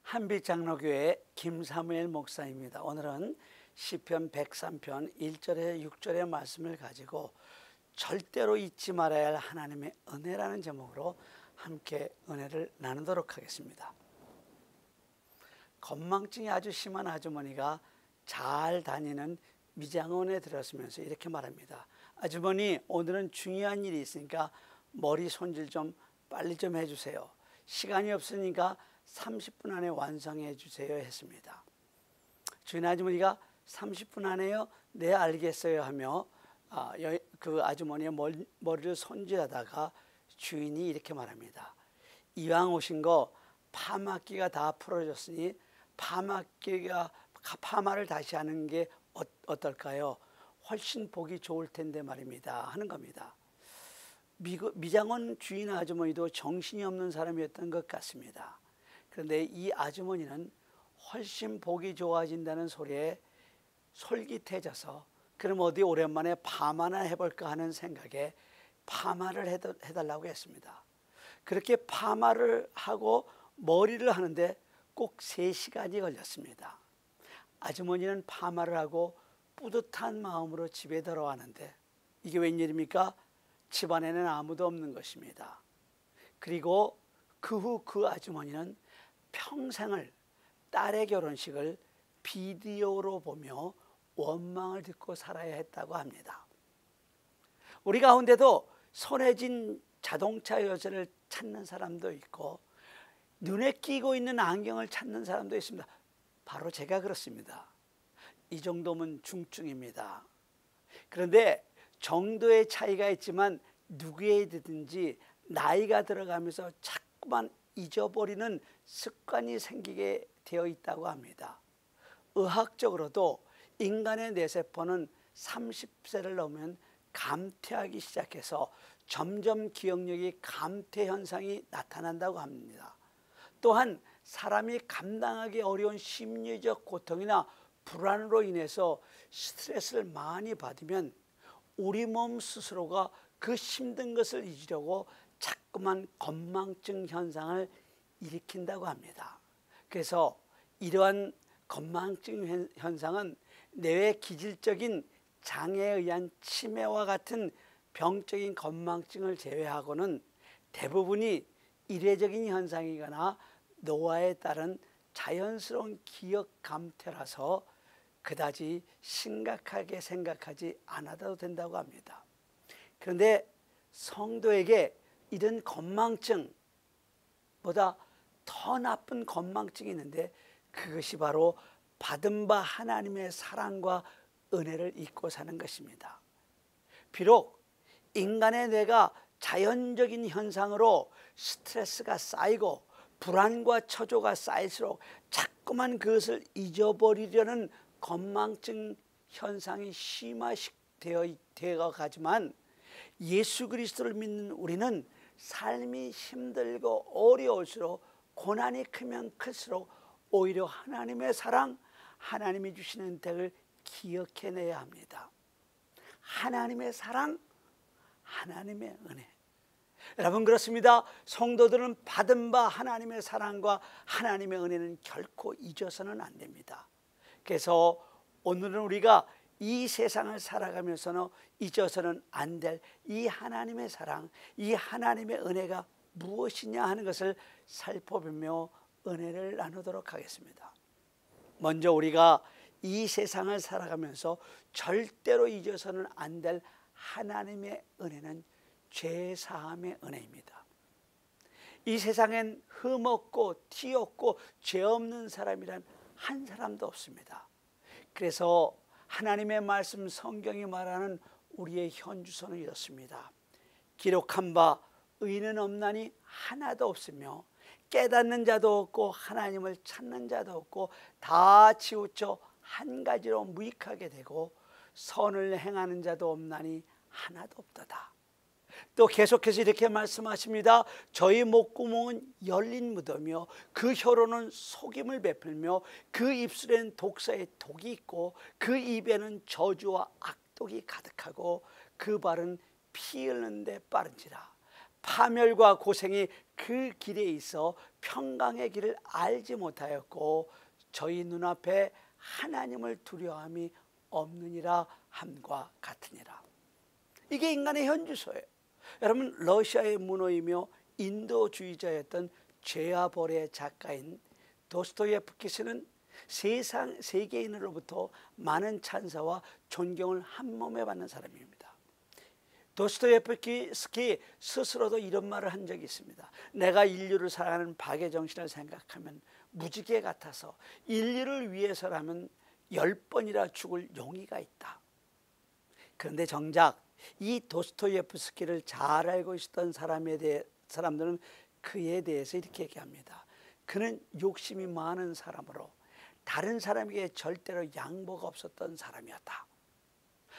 한빛장로교회 김사무엘 목사입니다. 오늘은 시편 103편 1절에 6절의 말씀을 가지고 절대로 잊지 말아야 할 하나님의 은혜라는 제목으로 함께 은혜를 나누도록 하겠습니다. 건망증이 아주 심한 아주머니가 잘 다니는 미장원에 들어서면서 이렇게 말합니다. 아주머니, 오늘은 중요한 일이 있으니까 머리 손질 좀 빨리 좀 해주세요. 시간이 없으니까 30분 안에 완성해 주세요 했습니다. 주인 아주머니가 30분 안에요? 네, 알겠어요 하며 그 아주머니의 머리를 손질하다가 주인이 이렇게 말합니다. 이왕 오신 거 파마기가 다 풀어졌으니 파마를 다시 하는 게 어떨까요? 훨씬 보기 좋을 텐데 말입니다 하는 겁니다. 미장원 주인 아주머니도 정신이 없는 사람이었던 것 같습니다. 그런데 이 아주머니는 훨씬 보기 좋아진다는 소리에 솔깃해져서 그럼 어디 오랜만에 파마나 해볼까 하는 생각에 파마를 해달라고 했습니다. 그렇게 파마를 하고 머리를 하는데 꼭 3시간이 걸렸습니다. 아주머니는 파마를 하고 뿌듯한 마음으로 집에 들어왔는데 이게 웬일입니까? 집안에는 아무도 없는 것입니다. 그리고 그 후 그 아주머니는 평생을 딸의 결혼식을 비디오로 보며 원망을 듣고 살아야 했다고 합니다. 우리 가운데도 손에 쥔 자동차 열쇠를 찾는 사람도 있고 눈에 끼고 있는 안경을 찾는 사람도 있습니다. 바로 제가 그렇습니다. 이 정도면 중증입니다. 그런데 정도의 차이가 있지만 누구에게든지 나이가 들어가면서 자꾸만 잊어버리는 습관이 생기게 되어 있다고 합니다. 의학적으로도 인간의 뇌세포는 30세를 넘으면 감퇴하기 시작해서 점점 기억력이 감퇴 현상이 나타난다고 합니다. 또한 사람이 감당하기 어려운 심리적 고통이나 불안으로 인해서 스트레스를 많이 받으면 우리 몸 스스로가 그 힘든 것을 잊으려고 자꾸만 건망증 현상을 일으킨다고 합니다. 그래서 이러한 건망증 현상은 뇌의 기질적인 장애에 의한 치매와 같은 병적인 건망증을 제외하고는 대부분이 이례적인 현상이거나 노화에 따른 자연스러운 기억 감퇴라서 그다지 심각하게 생각하지 않아도 된다고 합니다. 그런데 성도에게 이런 건망증보다 더 나쁜 건망증이 있는데 그것이 바로 받은 바 하나님의 사랑과 은혜를 잊고 사는 것입니다. 비록 인간의 뇌가 자연적인 현상으로 스트레스가 쌓이고 불안과 초조가 쌓일수록 자꾸만 그것을 잊어버리려는 건망증 현상이 심화되어 가지만 예수 그리스도를 믿는 우리는 삶이 힘들고 어려울수록 고난이 크면 클수록 오히려 하나님의 사랑, 하나님이 주시는 덕을 기억해내야 합니다. 하나님의 사랑, 하나님의 은혜. 여러분, 그렇습니다. 성도들은 받은 바 하나님의 사랑과 하나님의 은혜는 결코 잊어서는 안 됩니다. 그래서 오늘은 우리가 이 세상을 살아가면서는 잊어서는 안 될 이 하나님의 사랑, 이 하나님의 은혜가 무엇이냐 하는 것을 살펴보며 은혜를 나누도록 하겠습니다. 먼저 우리가 이 세상을 살아가면서 절대로 잊어서는 안 될 하나님의 은혜는 죄사함의 은혜입니다. 이 세상엔 흠없고 티 없고 죄 없는 사람이란 한 사람도 없습니다. 그래서 하나님의 말씀 성경이 말하는 우리의 현주소는 이렇습니다. 기록한 바 의인은 없나니 하나도 없으며 깨닫는 자도 없고 하나님을 찾는 자도 없고 다 치우쳐 한 가지로 무익하게 되고 선을 행하는 자도 없나니 하나도 없도다. 또 계속해서 이렇게 말씀하십니다. 저희 목구멍은 열린 무덤이요 그 혀로는 속임을 베풀며 그 입술에는 독사의 독이 있고 그 입에는 저주와 악독이 가득하고 그 발은 피 흘리는 데 빠른지라. 파멸과 고생이 그 길에 있어 평강의 길을 알지 못하였고 저희 눈앞에 하나님을 두려움이 없느니라 함과 같으니라. 이게 인간의 현주소예요. 여러분, 러시아의 문호이며 인도주의자였던 죄와 벌의 작가인 도스토예프키스는 세상 세계인으로부터 많은 찬사와 존경을 한 몸에 받는 사람입니다. 도스토예프스키 스스로도 이런 말을 한 적이 있습니다. 내가 인류를 사랑하는 박의 정신을 생각하면 무지개 같아서 인류를 위해서라면 10번이나 죽을 용의가 있다. 그런데 정작 이 도스토예프스키를 잘 알고 있었던 사람들은 그에 대해서 이렇게 얘기합니다. 그는 욕심이 많은 사람으로 다른 사람에게 절대로 양보가 없었던 사람이었다.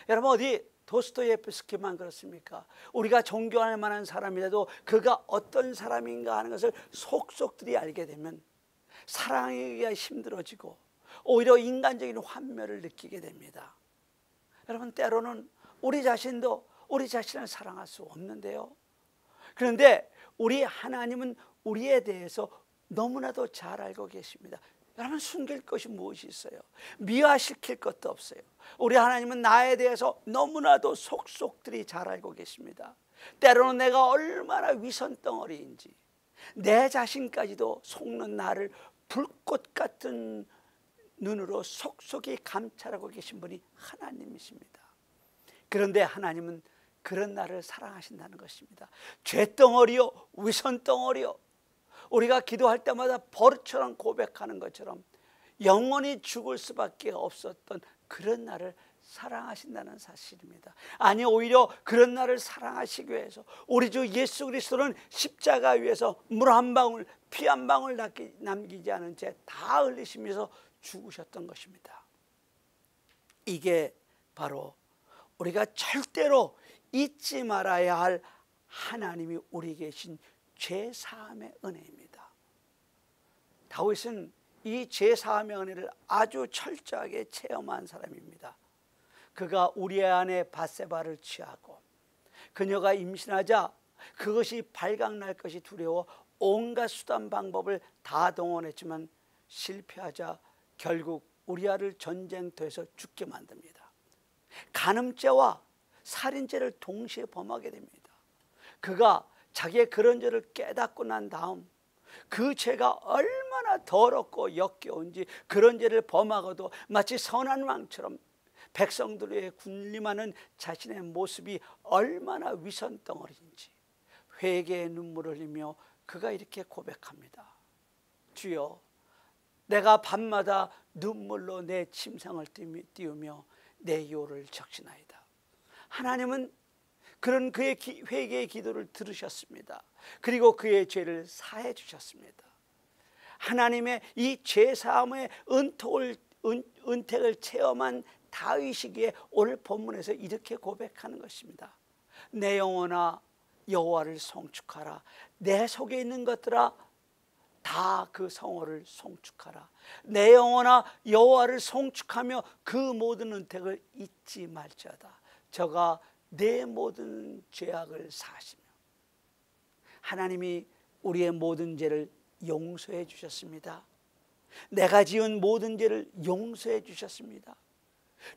여러분, 어디 도스토예프스키만 그렇습니까? 우리가 존경할 만한 사람이라도 그가 어떤 사람인가 하는 것을 속속들이 알게 되면 사랑하기가 힘들어지고 오히려 인간적인 환멸을 느끼게 됩니다. 여러분, 때로는 우리 자신도 우리 자신을 사랑할 수 없는데요. 그런데 우리 하나님은 우리에 대해서 너무나도 잘 알고 계십니다. 여러분, 숨길 것이 무엇이 있어요? 미화시킬 것도 없어요. 우리 하나님은 나에 대해서 너무나도 속속들이 잘 알고 계십니다. 때로는 내가 얼마나 위선덩어리인지 내 자신까지도 속는 나를 불꽃 같은 눈으로 속속이 감찰하고 계신 분이 하나님이십니다. 그런데 하나님은 그런 나를 사랑하신다는 것입니다. 죄덩어리요, 위선덩어리요, 우리가 기도할 때마다 버릇처럼 고백하는 것처럼 영원히 죽을 수밖에 없었던 그런 나를 사랑하신다는 사실입니다. 아니, 오히려 그런 나를 사랑하시기 위해서 우리 주 예수 그리스도는 십자가 위에서 물 한 방울, 피 한 방울 남기지 않은 채 다 흘리시면서 죽으셨던 것입니다. 이게 바로 우리가 절대로 잊지 말아야 할 하나님이 우리에게 계신 죄사함의 은혜입니다. 다윗은 이 죄사함의 은혜를 아주 철저하게 체험한 사람입니다. 그가 우리의 아내 밧세바를 취하고 그녀가 임신하자 그것이 발각날 것이 두려워 온갖 수단 방법을 다 동원했지만 실패하자 결국 우리아를 전쟁터에서 죽게 만듭니다. 간음죄와 살인죄를 동시에 범하게 됩니다. 그가 자기의 그런 죄를 깨닫고 난 다음 그 죄가 얼마나 더럽고 역겨운지 그런 죄를 범하고도 마치 선한 왕처럼 백성들에 군림하는 자신의 모습이 얼마나 위선덩어리인지 회개의 눈물을 흘리며 그가 이렇게 고백합니다. 주여, 내가 밤마다 눈물로 내 침상을 띄우며 내 요를 적시나이다. 하나님은 그런 그의 회개의 기도를 들으셨습니다. 그리고 그의 죄를 사해 주셨습니다. 하나님의 이 죄사함의 은택을 체험한 다윗이기에 오늘 본문에서 이렇게 고백하는 것입니다. 내 영혼아 여호와를 송축하라. 내 속에 있는 것들아 다 그 성호를 송축하라. 내 영혼아 여호와를 송축하며 그 모든 은택을 잊지 말지어다. 저가 내 모든 죄악을 사하시며. 하나님이 우리의 모든 죄를 용서해 주셨습니다. 내가 지은 모든 죄를 용서해 주셨습니다.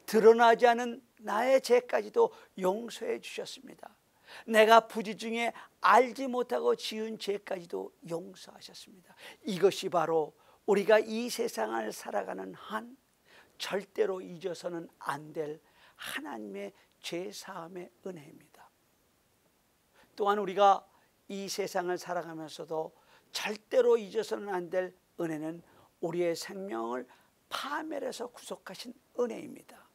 드러나지 않은 나의 죄까지도 용서해 주셨습니다. 내가 부지 중에 알지 못하고 지은 죄까지도 용서하셨습니다. 이것이 바로 우리가 이 세상을 살아가는 한 절대로 잊어서는 안 될 하나님의 죄사함의 은혜입니다. 또한 우리가 이 세상을 살아가면서도 절대로 잊어서는 안 될 은혜는 우리의 생명을 파멸해서 구속하신 은혜입니다.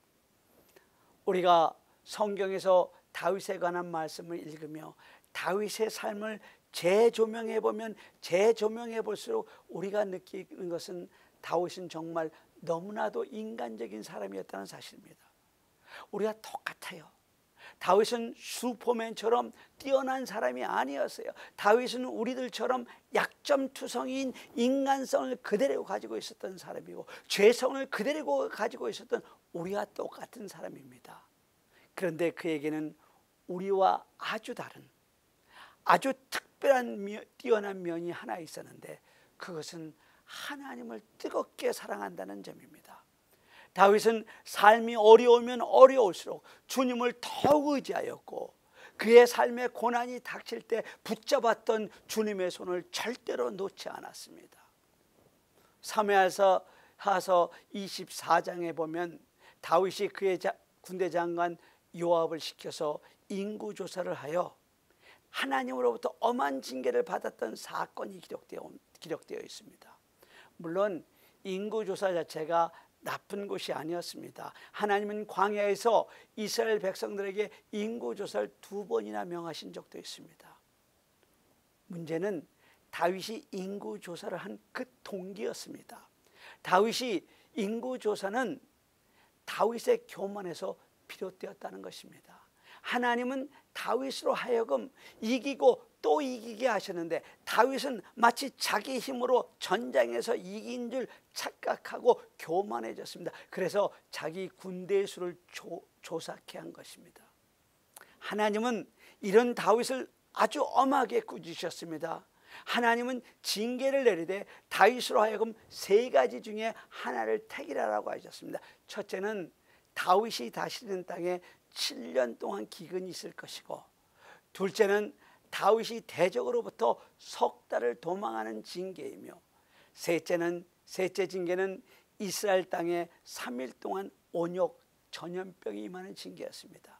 우리가 성경에서 다윗에 관한 말씀을 읽으며 다윗의 삶을 재조명해 보면 재조명해 볼수록 우리가 느끼는 것은 다윗은 정말 너무나도 인간적인 사람이었다는 사실입니다. 우리가 똑같아요. 다윗은 슈퍼맨처럼 뛰어난 사람이 아니었어요. 다윗은 우리들처럼 약점투성이인 인간성을 그대로 가지고 있었던 사람이고 죄성을 그대로 가지고 있었던 우리와 똑같은 사람입니다. 그런데 그에게는 우리와 아주 다른, 아주 특별한 특별한 뛰어난 면이 하나 있었는데 그것은 하나님을 뜨겁게 사랑한다는 점입니다. 다윗은 삶이 어려우면 어려울수록 주님을 더욱 의지하였고 그의 삶에 고난이 닥칠 때 붙잡았던 주님의 손을 절대로 놓지 않았습니다. 사무엘하 24장에 보면 다윗이 그의 군대 장관 요압을 시켜서 인구조사를 하여 하나님으로부터 엄한 징계를 받았던 사건이 기록되어 있습니다. 물론 인구조사 자체가 나쁜 것이 아니었습니다. 하나님은 광야에서 이스라엘 백성들에게 인구조사를 2번이나 명하신 적도 있습니다. 문제는 다윗이 인구조사를 한 그 동기였습니다. 다윗이 인구조사는 다윗의 교만에서 비롯되었다는 것입니다. 하나님은 다윗으로 하여금 이기고 또 이기게 하셨는데 다윗은 마치 자기 힘으로 전장에서 이긴 줄 착각하고 교만해졌습니다. 그래서 자기 군대의 수를 조삭해 한 것입니다. 하나님은 이런 다윗을 아주 엄하게 꾸짖으셨습니다. 하나님은 징계를 내리되 다윗으로 하여금 3가지 중에 하나를 택이라고 하셨습니다. 첫째는 다윗이 다스리는 땅에 7년 동안 기근이 있을 것이고, 둘째는 다윗이 대적으로부터 석 달을 도망하는 징계이며, 셋째 징계는 이스라엘 땅에 3일 동안 온욕 전염병이 임하는 징계였습니다.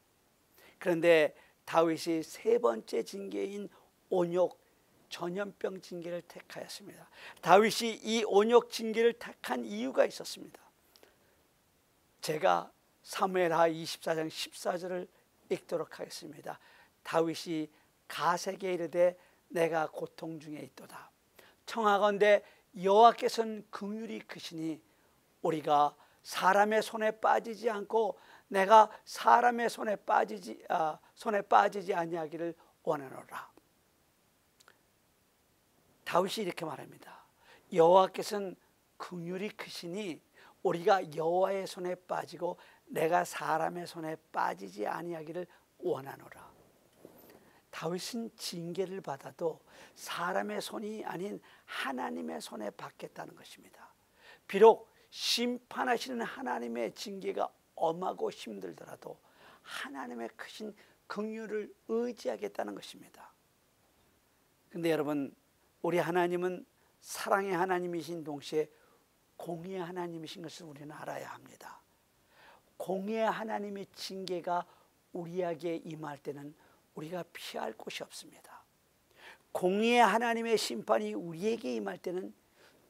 그런데 다윗이 3번째 징계인 온욕 전염병 징계를 택하였습니다. 다윗이 이 온욕 징계를 택한 이유가 있었습니다. 제가 사무엘하 24장 14절을 읽도록 하겠습니다. 다윗이 가세게 이르되 내가 고통 중에 있도다. 청하건대 여호와께서는 긍휼이 크시니 우리가 사람의 손에 빠지지 않고 내가 사람의 손에 빠지지 아니하기를 원하노라. 다윗이 이렇게 말합니다. 여호와께서는 긍휼이 크시니 우리가 여호와의 손에 빠지고 내가 사람의 손에 빠지지 아니하기를 원하노라. 다윗은 징계를 받아도 사람의 손이 아닌 하나님의 손에 받겠다는 것입니다. 비록 심판하시는 하나님의 징계가 엄하고 힘들더라도 하나님의 크신 긍휼을 의지하겠다는 것입니다. 그런데 여러분, 우리 하나님은 사랑의 하나님이신 동시에 공의의 하나님이신 것을 우리는 알아야 합니다. 공의의 하나님의 징계가 우리에게 임할 때는 우리가 피할 곳이 없습니다. 공의의 하나님의 심판이 우리에게 임할 때는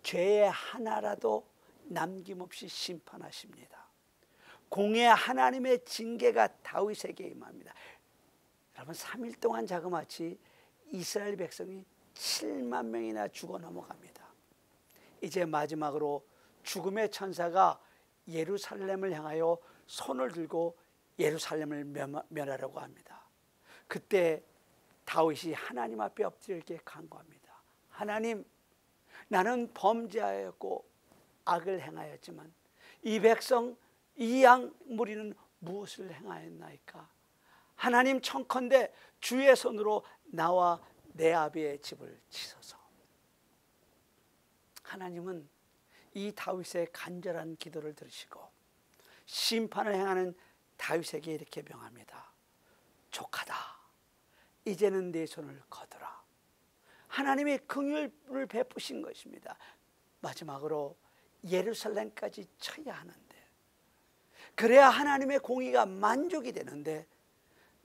죄의 하나라도 남김없이 심판하십니다. 공의의 하나님의 징계가 다윗에게 임합니다. 여러분, 3일 동안 자그마치 이스라엘 백성이 7만 명이나 죽어 넘어갑니다. 이제 마지막으로 죽음의 천사가 예루살렘을 향하여 손을 들고 예루살렘을 멸하려고 합니다. 그때 다윗이 하나님 앞에 엎드려 이렇게 간구합니다. 하나님, 나는 범죄하였고 악을 행하였지만 이 백성, 이 양 무리는 무엇을 행하였나이까? 하나님, 청컨대 주의 손으로 나와 내 아비의 집을 치소서. 하나님은 이 다윗의 간절한 기도를 들으시고 심판을 행하는 다윗에게 이렇게 명합니다. 족하다, 이제는 내 손을 거두라. 하나님이 긍휼을 베푸신 것입니다. 마지막으로 예루살렘까지 쳐야 하는데, 그래야 하나님의 공의가 만족이 되는데,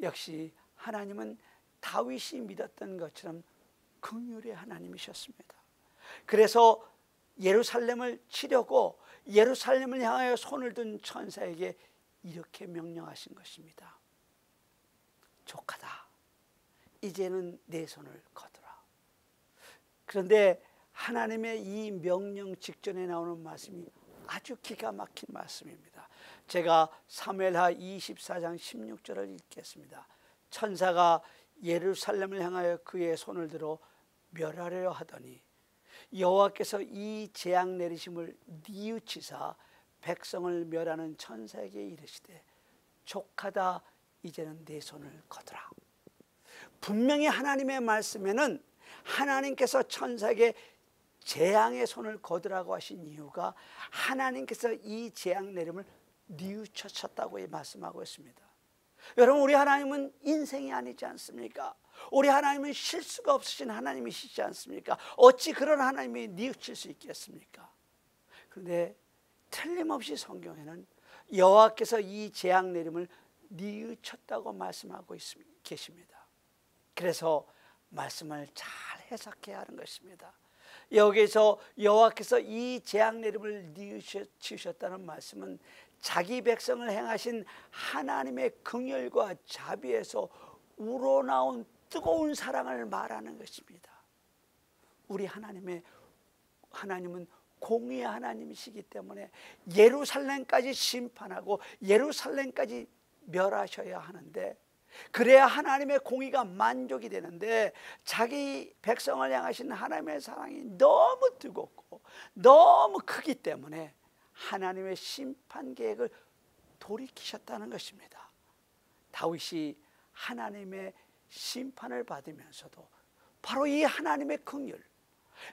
역시 하나님은 다윗이 믿었던 것처럼 긍휼의 하나님이셨습니다. 그래서 예루살렘을 치려고 예루살렘을 향하여 손을 든 천사에게 이렇게 명령하신 것입니다. 족하다, 이제는 내 손을 거두라. 그런데 하나님의 이 명령 직전에 나오는 말씀이 아주 기가 막힌 말씀입니다. 제가 사무엘하 24장 16절을 읽겠습니다. 천사가 예루살렘을 향하여 그의 손을 들어 멸하려 하더니 여호와께서 이 재앙 내리심을 뉘우치사 백성을 멸하는 천사에게 이르시되 족하다, 이제는 내 손을 거두라. 분명히 하나님의 말씀에는 하나님께서 천사에게 재앙의 손을 거두라고 하신 이유가 하나님께서 이 재앙 내림을 뉘우쳤다고 말씀하고 있습니다. 여러분, 우리 하나님은 인생이 아니지 않습니까? 우리 하나님은 실수가 없으신 하나님이시지 않습니까? 어찌 그런 하나님이 뉘우칠 수 있겠습니까? 그런데 틀림없이 성경에는 여호와께서 이 재앙 내림을 뉘우쳤다고 말씀하고 계십니다. 그래서 말씀을 잘 해석해야 하는 것입니다. 여기서 여호와께서 이 재앙 내림을 뉘우치셨다는 말씀은 자기 백성을 행하신 하나님의 긍휼과 자비에서 우러나온 뜨거운 사랑을 말하는 것입니다. 우리 하나님은 공의의 하나님이시기 때문에 예루살렘까지 심판하고 예루살렘까지 멸하셔야 하는데, 그래야 하나님의 공의가 만족이 되는데, 자기 백성을 향하신 하나님의 사랑이 너무 뜨겁고 너무 크기 때문에 하나님의 심판 계획을 돌이키셨다는 것입니다. 다윗이 하나님의 심판을 받으면서도 바로 이 하나님의 긍휼,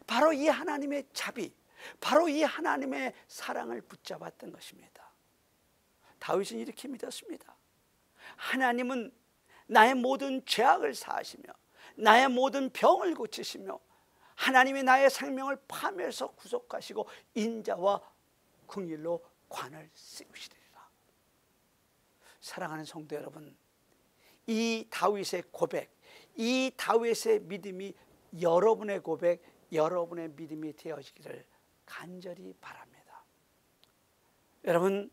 바로 이 하나님의 자비, 바로 이 하나님의 사랑을 붙잡았던 것입니다. 다윗은 이렇게 믿었습니다. 하나님은 나의 모든 죄악을 사하시며 나의 모든 병을 고치시며 하나님이 나의 생명을 파멸해서 구속하시고 인자와 긍휼로 관을 씌우시리라. 사랑하는 성도 여러분, 이 다윗의 고백, 이 다윗의 믿음이 여러분의 고백, 여러분의 믿음이 되어지기를 간절히 바랍니다. 여러분,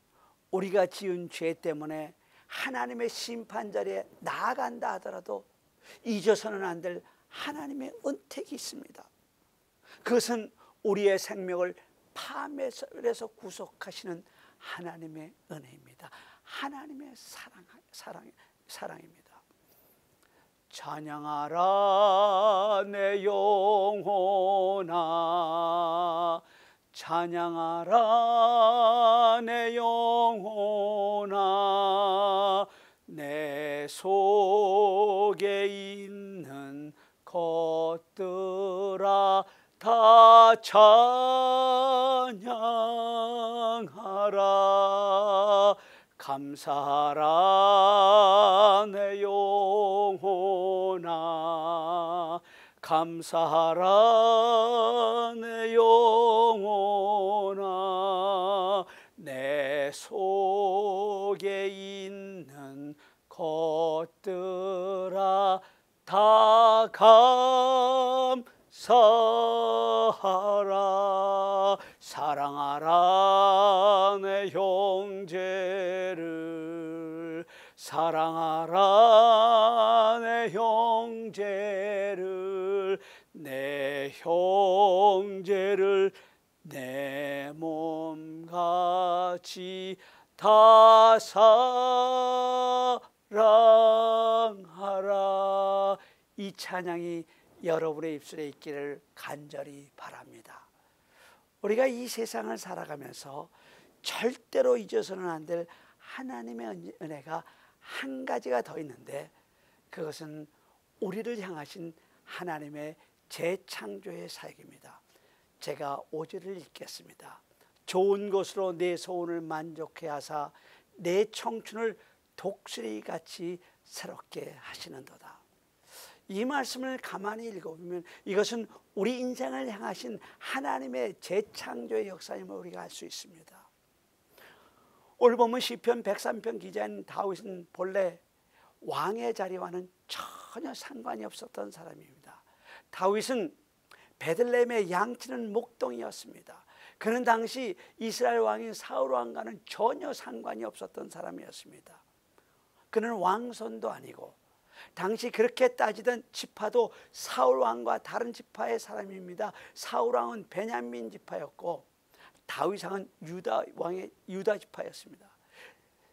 우리가 지은 죄 때문에 하나님의 심판 자리에 나아간다 하더라도 잊어서는 안 될 하나님의 은택이 있습니다. 그것은 우리의 생명을 파멸해서 구속하시는 하나님의 은혜입니다. 하나님의 사랑입니다. 찬양하라 내 영혼아, 찬양하라 내 영혼아, 내 속에 있는 것들아 다 찬양하라. 감사하라 내 영혼아, 감사하라 내 영혼아, 내 속에 있는 것들아 다 감사하라. 사랑하라 내 형제를, 사랑하라 내 형제를, 내 형제를 내 몸같이 다 사랑하라. 이 찬양이 여러분의 입술에 있기를 간절히 바랍니다. 우리가 이 세상을 살아가면서 절대로 잊어서는 안 될 하나님의 은혜가 한 가지가 더 있는데, 그것은 우리를 향하신 하나님의 재창조의 사역입니다. 제가 5절을 읽겠습니다. 좋은 것으로 내 소원을 만족해 하사 내 청춘을 독수리같이 새롭게 하시는도다. 이 말씀을 가만히 읽어보면 이것은 우리 인생을 향하신 하나님의 재창조의 역사임을 우리가 알 수 있습니다. 오늘 보면 시편 103편 기자인 다윗은 본래 왕의 자리와는 전혀 상관이 없었던 사람입니다. 다윗은 베들레헴의 양치는 목동이었습니다. 그는 당시 이스라엘 왕인 사울 왕과는 전혀 상관이 없었던 사람이었습니다. 그는 왕손도 아니고 당시 그렇게 따지던 지파도 사울 왕과 다른 지파의 사람입니다. 사울 왕은 베냐민 지파였고 다윗 왕은 유다 지파였습니다.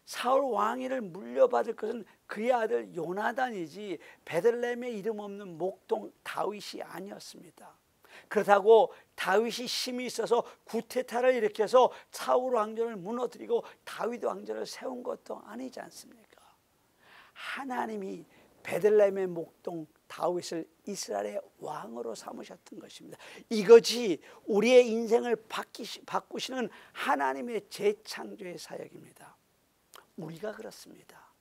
사울 왕위를 물려받을 것은 그의 아들 요나단이지 베들레헴에 이름 없는 목동 다윗이 아니었습니다. 그렇다고 다윗이 힘이 있어서 구테타를 일으켜서 사울 왕조를 무너뜨리고 다윗 왕조를 세운 것도 아니지 않습니까? 하나님이 베들레헴의 목동 다윗을 이스라엘의 왕으로 삼으셨던 것입니다. 이것이 우리의 인생을 바꾸시는 하나님의 재창조의 사역입니다. 우리가 그렇습니다.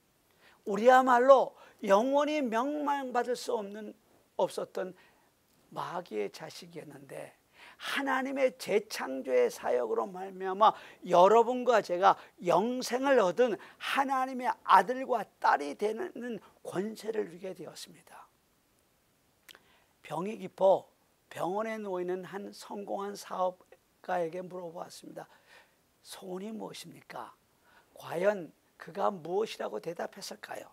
우리야말로 영원히 명망받을 수 없었던 마귀의 자식이었는데 하나님의 재창조의 사역으로 말미암아 여러분과 제가 영생을 얻은 하나님의 아들과 딸이 되는 권세를 누리게 되었습니다. 병이 깊어 병원에 누워있는 한 성공한 사업가에게 물어보았습니다. 소원이 무엇입니까? 과연 그가 무엇이라고 대답했을까요?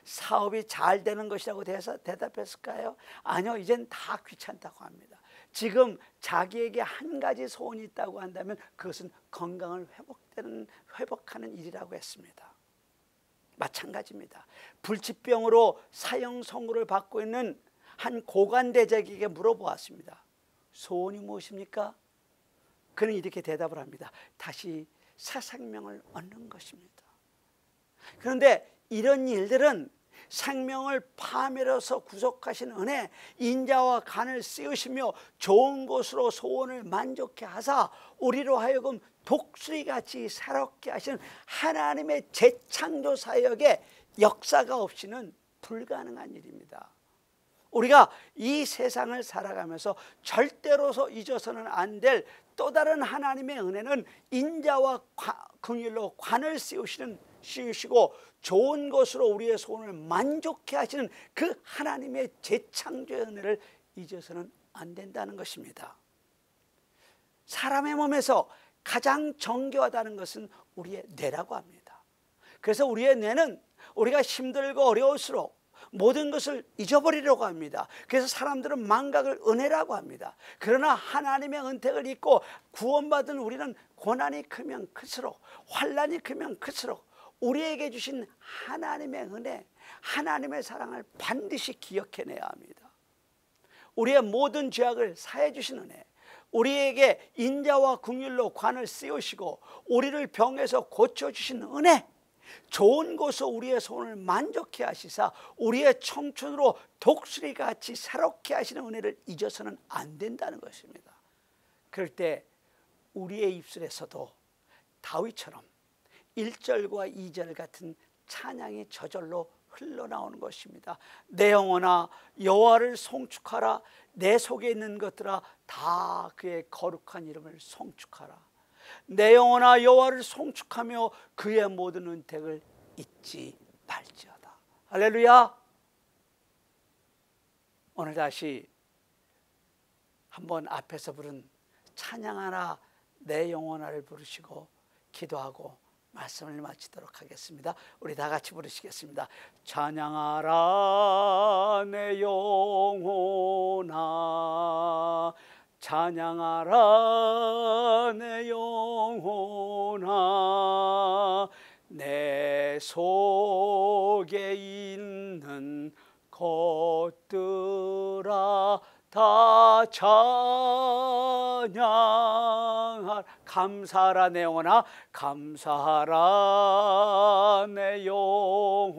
사업이 잘 되는 것이라고 대답했을까요? 아니요, 이젠 다 귀찮다고 합니다. 지금 자기에게 한 가지 소원이 있다고 한다면 그것은 건강을 회복하는 일이라고 했습니다. 마찬가지입니다. 불치병으로 사형 선고를 받고 있는 한 고관대적에게 물어보았습니다. 소원이 무엇입니까? 그는 이렇게 대답을 합니다. 다시 새 생명을 얻는 것입니다. 그런데 이런 일들은 생명을 파멸해서 구속하신 은혜, 인자와 간을 씌우시며 좋은 곳으로 소원을 만족해 하사 우리로 하여금 독수리같이 새롭게 하시는 하나님의 재창조 사역의 역사가 없이는 불가능한 일입니다. 우리가 이 세상을 살아가면서 절대로서 잊어서는 안 될 또 다른 하나님의 은혜는 인자와 긍휼로 관을 씌우시고 좋은 것으로 우리의 소원을 만족해 하시는 그 하나님의 재창조의 은혜를 잊어서는 안 된다는 것입니다. 사람의 몸에서 가장 정교하다는 것은 우리의 뇌라고 합니다. 그래서 우리의 뇌는 우리가 힘들고 어려울수록 모든 것을 잊어버리려고 합니다. 그래서 사람들은 망각을 은혜라고 합니다. 그러나 하나님의 은택을 잊고 구원받은 우리는 고난이 크면 클수록, 환난이 크면 클수록 우리에게 주신 하나님의 은혜, 하나님의 사랑을 반드시 기억해내야 합니다. 우리의 모든 죄악을 사해 주신 은혜, 우리에게 인자와 긍휼로 관을 씌우시고 우리를 병에서 고쳐주신 은혜, 좋은 곳으로 우리의 소원을 만족해 하시사 우리의 청춘으로 독수리같이 새롭게 하시는 은혜를 잊어서는 안 된다는 것입니다. 그럴 때 우리의 입술에서도 다윗처럼 1절과 2절 같은 찬양이 저절로 흘러나오는 것입니다. 내 영혼아 여호와를 송축하라. 내 속에 있는 것들아 다 그의 거룩한 이름을 송축하라. 내 영혼아 여호와를 송축하며 그의 모든 은택을 잊지 말지어다. 할렐루야. 오늘 다시 한번 앞에서 부른 찬양하라 내 영혼아를 부르시고 기도하고 말씀을 마치도록 하겠습니다. 우리 다 같이 부르시겠습니다. 찬양하라 내 영혼아 찬양하라 내 영혼아 내 속에 있는 것들아 다 찬양하라. 감사하라 내 영혼아 감사하라 내 영혼아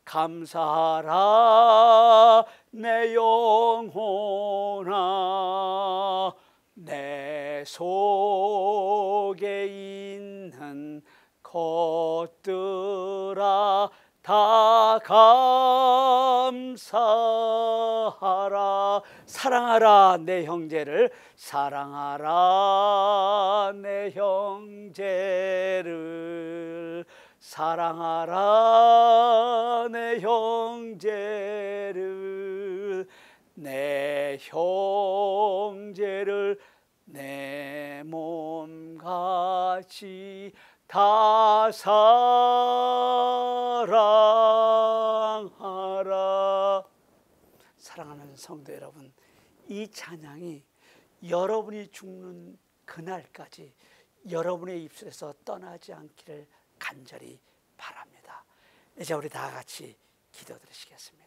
감사하라 내 영혼아 내 속에 있는 것들아 다 감사하라. 사랑하라 내 형제를 사랑하라 내 형제를 사랑하라 내 형제를 내 형제를 내 몸같이 다 사랑하라. 사랑하는 성도 여러분, 이 찬양이 여러분이 죽는 그날까지 여러분의 입술에서 떠나지 않기를 간절히 바랍니다. 이제 우리 다 같이 기도드리시겠습니다.